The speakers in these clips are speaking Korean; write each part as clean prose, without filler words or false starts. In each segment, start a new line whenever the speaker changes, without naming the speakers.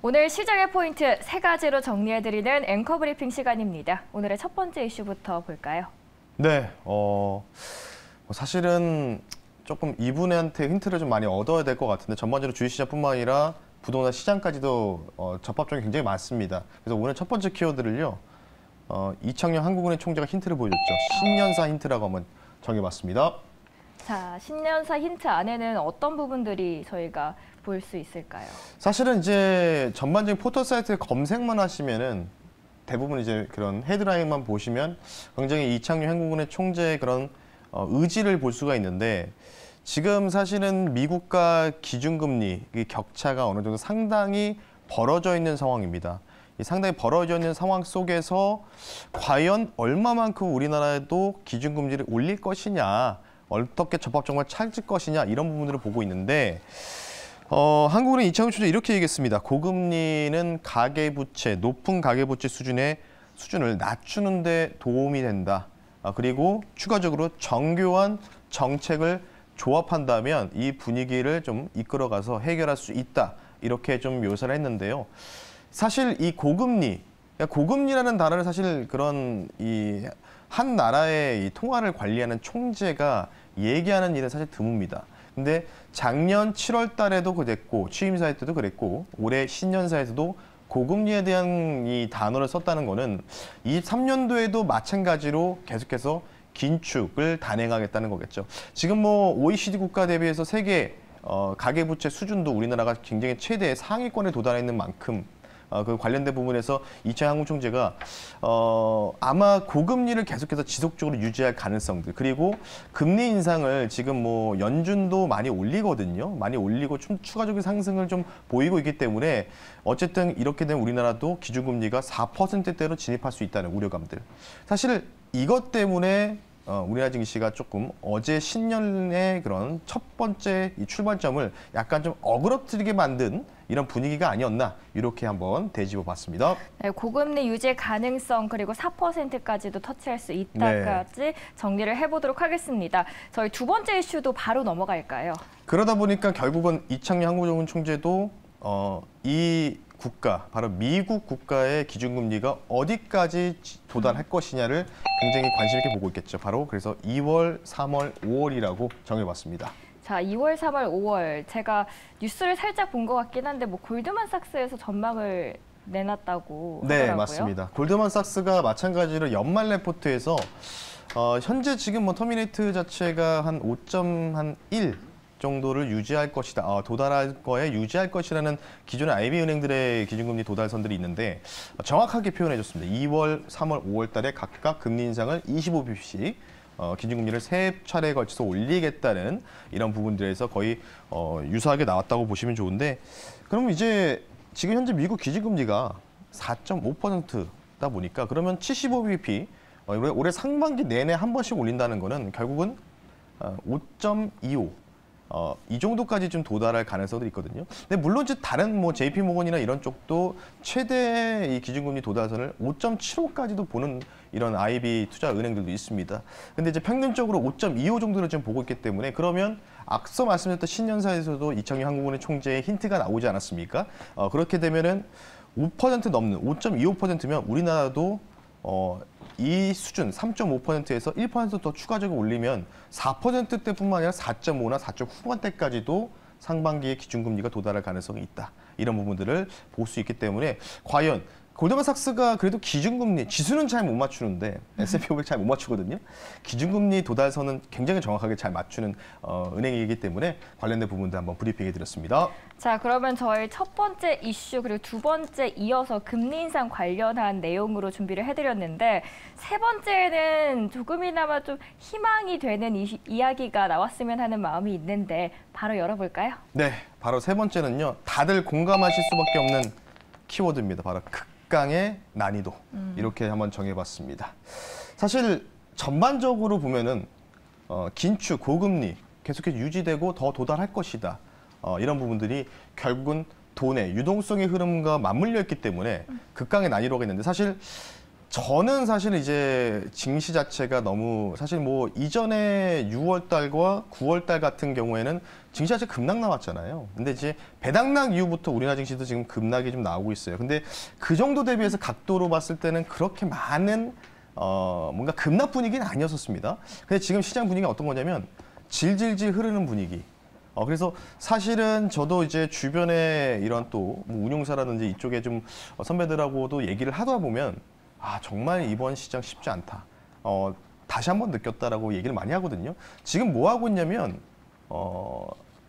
오늘 시장의 포인트 세 가지로 정리해드리는 앵커 브리핑 시간입니다. 오늘의 첫 번째 이슈부터 볼까요?
네, 사실은 조금 이분한테 힌트를 좀 많이 얻어야 될 것 같은데 전반적으로 주식시장뿐만 아니라 부동산 시장까지도 접합점이 굉장히 많습니다. 그래서 오늘 첫 번째 키워드를요, 이창용 한국은행 총재가 힌트를 보여줬죠. 신년사 힌트라고 한번 정해봤습니다.
자, 신년사 힌트 안에는 어떤 부분들이 저희가 볼 수 있을까요?
사실은 이제 전반적인 포털 사이트에 검색만 하시면은 대부분 이제 그런 헤드라인만 보시면 굉장히 이창용 한국은행 총재의 그런 의지를 볼 수가 있는데, 지금 사실은 미국과 기준금리 격차가 어느 정도 상당히 벌어져 있는 상황입니다. 이 상당히 벌어져 있는 상황 속에서 과연 얼마만큼 우리나라에도 기준금리를 올릴 것이냐, 어떻게 접합점을 찾을 것이냐, 이런 부분들을 보고 있는데, 한국은행 이창용 총재 이렇게 얘기했습니다. 고금리는 가계부채, 높은 가계부채 수준을 낮추는 데 도움이 된다. 그리고 추가적으로 정교한 정책을 조합한다면 이 분위기를 좀 이끌어가서 해결할 수 있다. 이렇게 좀 묘사를 했는데요. 사실 이 고금리라는 단어를 사실 그런 한 나라의 이 통화를 관리하는 총재가 얘기하는 일은 사실 드뭅니다. 근데 작년 7월 달에도 그랬고, 취임사회 때도 그랬고, 올해 신년사에서도 고금리에 대한 이 단어를 썼다는 거는 23년도에도 마찬가지로 계속해서 긴축을 단행하겠다는 거겠죠. 지금 뭐 OECD 국가 대비해서 세계 가계부채 수준도 우리나라가 굉장히 최대 상위권에 도달해 있는 만큼 그 관련된 부분에서 이창용 한국 총재가 아마 고금리를 계속해서 지속적으로 유지할 가능성들, 그리고 금리 인상을 지금 뭐 연준도 많이 올리거든요. 많이 올리고 좀 추가적인 상승을 좀 보이고 있기 때문에 어쨌든 이렇게 되면 우리나라도 기준금리가 4%대로 진입할 수 있다는 우려감들. 사실 이것 때문에 우리나라 증시가 조금 어제 신년의 그런 첫 번째 이 출발점을 약간 좀 어그러뜨리게 만든 이런 분위기가 아니었나, 이렇게 한번 되짚어 봤습니다.
네, 고금리 유지 가능성, 그리고 4%까지도 터치할 수 있다까지
네.
정리를 해보도록 하겠습니다. 저희 두 번째 이슈도 바로 넘어갈까요?
그러다 보니까 결국은 이창용 한국은행 총재도 이 국가, 바로 미국 국가의 기준금리가 어디까지 도달할 것이냐를 굉장히 관심 있게 보고 있겠죠. 바로 그래서 2월, 3월, 5월이라고 정해봤습니다.
자, 2월, 3월, 5월. 제가 뉴스를 살짝 본 것 같긴 한데 뭐 골드만삭스에서 전망을 내놨다고 하더라고요.
네, 맞습니다. 골드만삭스가 마찬가지로 연말 레포트에서 현재 지금 뭐 터미네이트 자체가 한 5.1 정도를 유지할 것이다, 도달할 거에 유지할 것이라는 기존의 IB 은행들의 기준금리 도달선들이 있는데 정확하게 표현해줬습니다. 2월, 3월, 5월 달에 각각 금리 인상을 25bp씩 기준금리를 3차례에 걸쳐서 올리겠다는 이런 부분들에서 거의 유사하게 나왔다고 보시면 좋은데, 그럼 이제 지금 현재 미국 기준금리가 4.5%다 보니까 그러면 75bp 올해 상반기 내내 한 번씩 올린다는 거는 결국은 5.25 이 정도까지 좀 도달할 가능성들이 있거든요. 근데 물론 이제 다른 뭐 JP모건이나 이런 쪽도 최대 이 기준금리 도달선을 5.75까지도 보는 이런 IB 투자 은행들도 있습니다. 근데 이제 평균적으로 5.25 정도를 지금 보고 있기 때문에, 그러면 앞서 말씀드렸던 신년사에서도 이창용 한국은행 총재의 힌트가 나오지 않았습니까? 그렇게 되면은 5% 넘는 5.25%면 우리나라도 이 수준 3.5%에서 1% 더 추가적으로 올리면 4%대뿐만 아니라 4.5나 4.0 후반대까지도 상반기에 기준금리가 도달할 가능성이 있다. 이런 부분들을 볼 수 있기 때문에 과연 골드만삭스가 그래도 기준금리, 지수는 잘 못 맞추는데 S&P 500 잘 못 맞추거든요. 기준금리 도달선은 굉장히 정확하게 잘 맞추는 은행이기 때문에 관련된 부분도 한번 브리핑해 드렸습니다.
자, 그러면 저희 첫 번째 이슈 그리고 두 번째 이어서 금리 인상 관련한 내용으로 준비를 해드렸는데, 세 번째는 조금이나마 좀 희망이 되는 이야기가 나왔으면 하는 마음이 있는데 바로 열어볼까요?
네, 바로 세 번째는요. 다들 공감하실 수밖에 없는 키워드입니다. 바로 극강의 난이도. 이렇게 한번 정해봤습니다. 사실 전반적으로 보면은 긴축, 고금리 계속해서 유지되고 더 도달할 것이다. 이런 부분들이 결국은 돈의 유동성의 흐름과 맞물려 있기 때문에 극강의 난이도가 있는데, 사실 저는 사실 이제 증시 자체가 너무 사실 뭐 이전에 6월 달과 9월 달 같은 경우에는 증시 자체 급락 나왔잖아요. 근데 이제 배당락 이후부터 우리나라 증시도 지금 급락이 좀 나오고 있어요. 근데 그 정도 대비해서 각도로 봤을 때는 그렇게 많은 뭔가 급락 분위기는 아니었었습니다. 근데 지금 시장 분위기가 어떤 거냐면 질질질 흐르는 분위기. 그래서 사실은 저도 이제 주변에 이런 또뭐 운용사라든지 이쪽에 좀 선배들하고도 얘기를 하다 보면 정말 이번 시장 쉽지 않다. 다시 한번 느꼈다라고 얘기를 많이 하거든요. 지금 뭐 하고 있냐면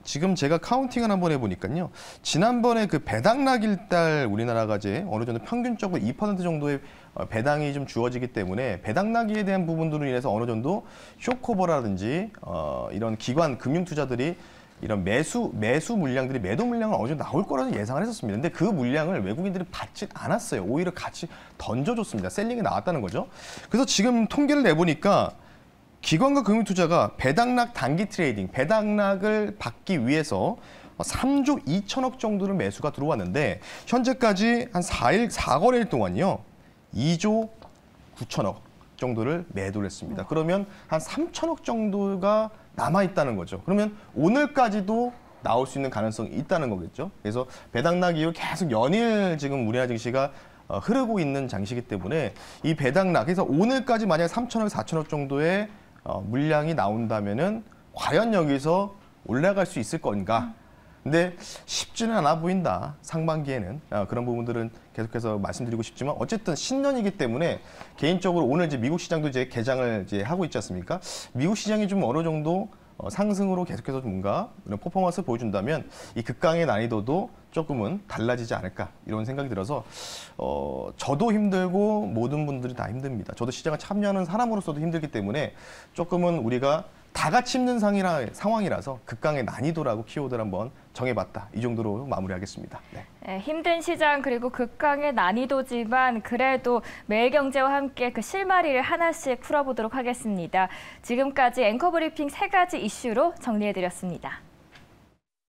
지금 제가 카운팅을 한번 해보니까요. 지난번에 그 배당락일 달 우리나라가 이제 어느 정도 평균적으로 2% 정도의 배당이 좀 주어지기 때문에 배당락에 대한 부분들로 인해서 어느 정도 쇼커버라든지 이런 기관 금융 투자들이 이런 매수 물량들이 매도 물량은 어느 정도 나올 거라는 예상을 했었습니다. 근데 그 물량을 외국인들이 받지 않았어요. 오히려 같이 던져줬습니다. 셀링이 나왔다는 거죠. 그래서 지금 통계를 내보니까 기관과 금융투자가 배당락 단기 트레이딩, 배당락을 받기 위해서 3조 2천억 정도를 매수가 들어왔는데 현재까지 한 4거래일 동안요. 2조 9천억 정도를 매도를 했습니다. 그러면 한 3천억 정도가 남아있다는 거죠. 그러면 오늘까지도 나올 수 있는 가능성이 있다는 거겠죠. 그래서 배당락 이후 계속 연일 지금 우리나라 증시가 흐르고 있는 장시기 때문에 이 배당락, 그래서 오늘까지 만약에 3천억, 4천억 정도의 물량이 나온다면은 과연 여기서 올라갈 수 있을 건가? 근데 쉽지는 않아 보인다. 상반기에는 그런 부분들은 계속해서 말씀드리고 싶지만 어쨌든 신년이기 때문에 개인적으로 오늘 이제 미국 시장도 이제 개장을 이제 하고 있지 않습니까? 미국 시장이 좀 어느 정도 상승으로 계속해서 뭔가 이런 퍼포먼스 보여준다면 이 극강의 난이도도 조금은 달라지지 않을까 이런 생각이 들어서 저도 힘들고 모든 분들이 다 힘듭니다. 저도 시장에 참여하는 사람으로서도 힘들기 때문에 조금은 우리가 다 같이 힘든 상황이라서 극강의 난이도라고 키워드를 한번 정해봤다. 이 정도로 마무리하겠습니다. 네.
네, 힘든 시장 그리고 극강의 난이도지만 그래도 매일경제와 함께 그 실마리를 하나씩 풀어보도록 하겠습니다. 지금까지 앵커 브리핑 3가지 이슈로 정리해드렸습니다.